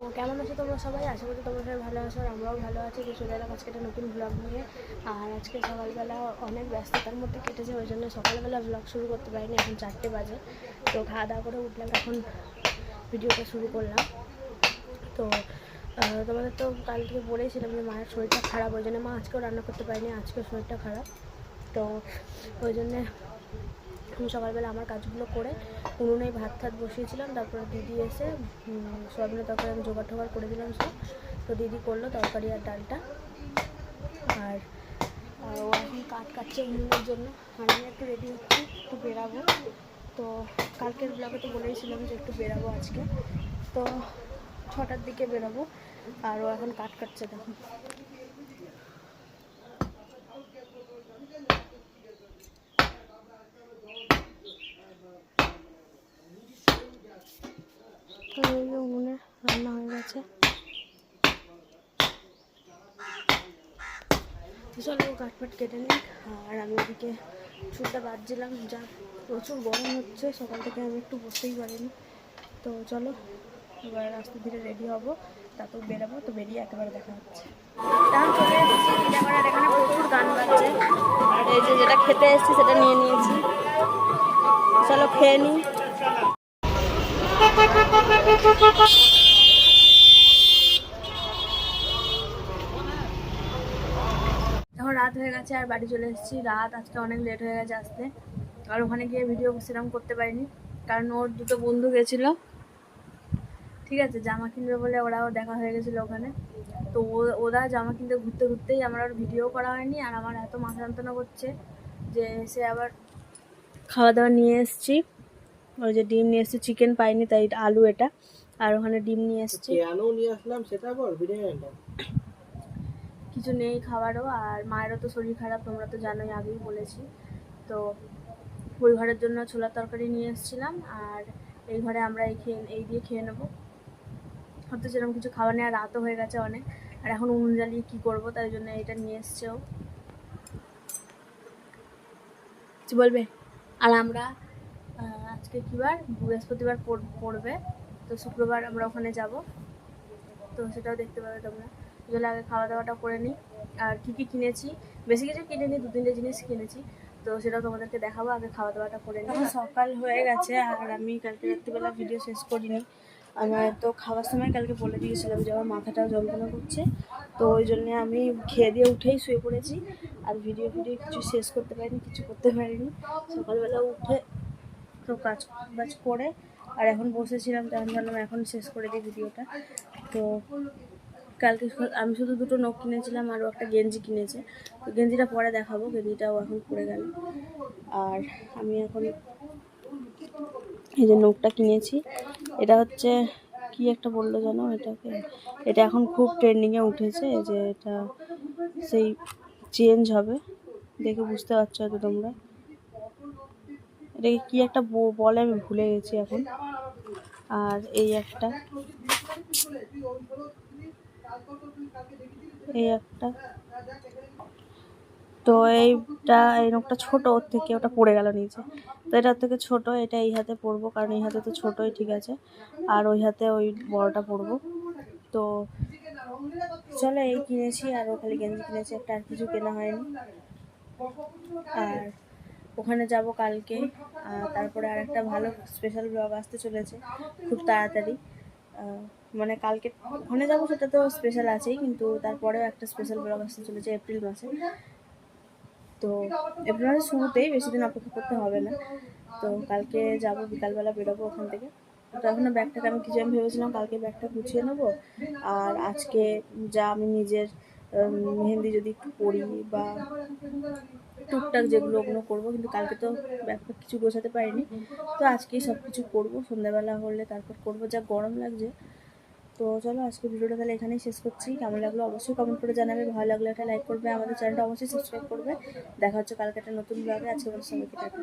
তো কেমন আছো তোমরা সবাই? আশা করি তোমরা সবাই ভালো আছো আর আমরাও ভালো আছি। তো চলে এলাম আজকে একটা নতুন ব্লগ নিয়ে। আর আজকে সকালবেলা অনেক ব্যস্ততার মধ্যে কেটেছে, ওই জন্য সকালবেলা ব্লগ শুরু করতে পারিনি। এখন 4টে বাজে। তো খাওয়া দাওয়া করে উঠলাম, এখন ভিডিওটা শুরু করলাম। তো তোমাদের তো কাল থেকে বলেছিলাম যে মায়ের শরীরটা খারাপ, ওই জন্য মা আজকেও রান্না করতে পারিনি। আজকেও শরীরটা খারাপ, তো ওই জন্যে আমি সকালবেলা আমার কাজগুলো করে উনুনে ভাত টাত বসিয়েছিলাম। তারপরে দিদি এসে সয়াবিনের তরকারি আমি জোগাড় টোগাড় করে দিলাম সব। তো দিদি করলো তরকারি আর ডালটা। আর ও এখন কাটছে উনুনের জন্য। আর আমি একটু রেডি হচ্ছি, একটু বেরাবো। তো কালকের ব্লগে তো বলেইছিলাম যে একটু বেরাবো আজকে। তো 6টার দিকে বেরাবো। আর ও এখন কাটছে, দেখুন। তো এই উনুনে রান্না হয়ে গেছে। চলো কাঠপাট কেটে নিই। আর আমি ওদিকে চুলটা বাঁধছিলাম, যা প্রচুর গরম হচ্ছে, সকাল থেকে আমি একটু বসতেই পারিনি। তো চলো এবার আস্তে ধীরে রেডি হবো, তারপর বেরোবো। তো বেরিয়ে একেবারে দেখা হচ্ছে। এখন চলে এসেছি ক্যামেরার এখানে, প্রচুর গান বাজছে। আর এই যে যেটা খেতে এসেছি সেটা নিয়ে নিয়েছি। চলো খেয়ে নিই। এখন রাত হয়ে গেছে আর বাড়ি চলে এসেছি। রাত আজকে অনেক লেট হয়ে গেছে আসতে। আর ওখানে গিয়ে ভিডিও সেরকম করতে পারিনি, কারণ ওর দুটো বন্ধু গেছিলো, ঠিক আছে, জামা কিনবে বলে। ওরাও দেখা হয়ে গেছিলো ওখানে। তো ওরা জামা কিনতে ঘুরতে ঘুরতেই আমার আর ভিডিও করা হয়নি। আর আমার এত মাথা যন্ত্রণা করছে যে সে আবার খাওয়া দাওয়া নিয়ে এসেছি। ওই যে ডিম নিয়ে এসেছি, চিকেন পাইনি তাই আলু এটা, আর ওখানে ডিম নিয়ে এসেছি। কিছু নেই খাবারও, আর মায়েরও তো শরীর খারাপ, তোমরা তো জানোই, আগেই বলেছি। তো ওই ঘরের জন্য ছোলার তরকারি নিয়ে এসেছিলাম, আর এই ঘরে আমরা এই দিয়ে খেয়ে নেবো। হয়তো সেরকম কিছু খাওয়া নেই, আর রাতও হয়ে গেছে অনেক। আর এখন উনুন জ্বালিয়ে কী করবো, তাই জন্য এটা নিয়ে এসছেও। কিছু বলবে? আর আমরা আজকে কী বার? বৃহস্পতিবার পড়বে। তো শুক্রবার আমরা ওখানে যাব, তো সেটাও দেখতে পাবে তোমরা। তাহলে আগে খাওয়া দাওয়াটা করে নিই। আর কী কী কিনেছি, বেশি কিছু কিনে 2-3টে জিনিস কিনেছি, তো সেটাও তোমাদেরকে দেখাবো। আগে খাওয়া দাওয়াটা করে নিই। সকাল হয়ে গেছে আর আমি কালকে রাত্রিবেলা ভিডিও শেষ করিনি। আমার তো খাওয়ার সময় কালকে বলে দিয়েছিলাম যে আমার মাথাটাও যন্ত্রণা করছে, তো ওই জন্যে আমি খেয়ে দিয়ে উঠেই শুয়ে পড়েছি। আর ভিডিও কিছু শেষ করতে পারিনি, কিছু করতে পারিনি। সকালবেলা উঠে তো কাজ বাজ করে আর এখন বসেছিলাম, তখন ভাবলাম এখন শেষ করে দিই ভিডিওটা। তো কালকে আমি শুধু 2টো নখ কিনেছিলাম, আরও একটা গেঞ্জি কিনেছে। তো গেঞ্জিটা পরে দেখাবো, গেঞ্জিটাও এখন পরে গেল। আর আমি এখন এই যে নখটা কিনেছি, এটা হচ্ছে কি একটা বললো জানো এটাকে, এটা এখন খুব ট্রেন্ডিংয়ে উঠেছে। যে এটা সেই চেঞ্জ হবে, দেখে বুঝতে পারছো হয়তো তোমরা। এটাকে কি একটা বলে, আমি ভুলে গেছি এখন। আর এই একটা তো এই নখটা ছোট, ওর থেকে ওটা পড়ে গেল নিচে। তো এটার থেকে ছোট, এটা এই হাতে পরবো, কারণ এই হাতে তো ছোটোই, ঠিক আছে। আর ওই হাতে ওই বড়টা পরবো। তো চলো এই কিনেছি, আর ও খালি গেঞ্জি কিনেছি একটা, আর কিছু কেনা হয়নি। আর ওখানে যাব কালকে। তারপরে আর একটা ভালো স্পেশাল ব্লগ আসতে চলেছে খুব তাড়াতাড়ি। মানে কালকে ওখানে যাবো সেটা তো স্পেশাল আছেই, কিন্তু তারপরেও একটা স্পেশাল ব্লগ আসতে চলেছে এপ্রিল মাসে। তো এপ্রিল মাসের শুরুতেই, বেশি দিন অপেক্ষা করতে হবে না। তো কালকে যাব, বিকালবেলা বেরোবো ওখান থেকে। তো এখনও ব্যাগটাকে আমি ভেবেছিলাম কালকে ব্যাগটা গুছিয়ে নেবো, আর আজকে যা আমি নিজের মেহেন্দি যদি একটু করি বা টুকটাক যেগুলো ওগুলো করবো, কিন্তু কালকে তো ব্যাগটা কিছু গোছাতে পারিনি। তো আজকেই সব কিছু করবো, সন্ধ্যাবেলা হলে তারপর করবো, যা গরম লাগছে। তো চলো আজকে ভিডিওটা তাহলে এখানেই শেষ করছি। কেমন লাগলো অবশ্যই কমেন্ট করে জানাবে, ভালো লাগলে একটা লাইক করবে, আমাদের চ্যানেলটা অবশ্যই সাবস্ক্রাইব করবে। দেখা হচ্ছে কালকে একটা নতুন ব্লগে। আজকে সবাইকে টাটা।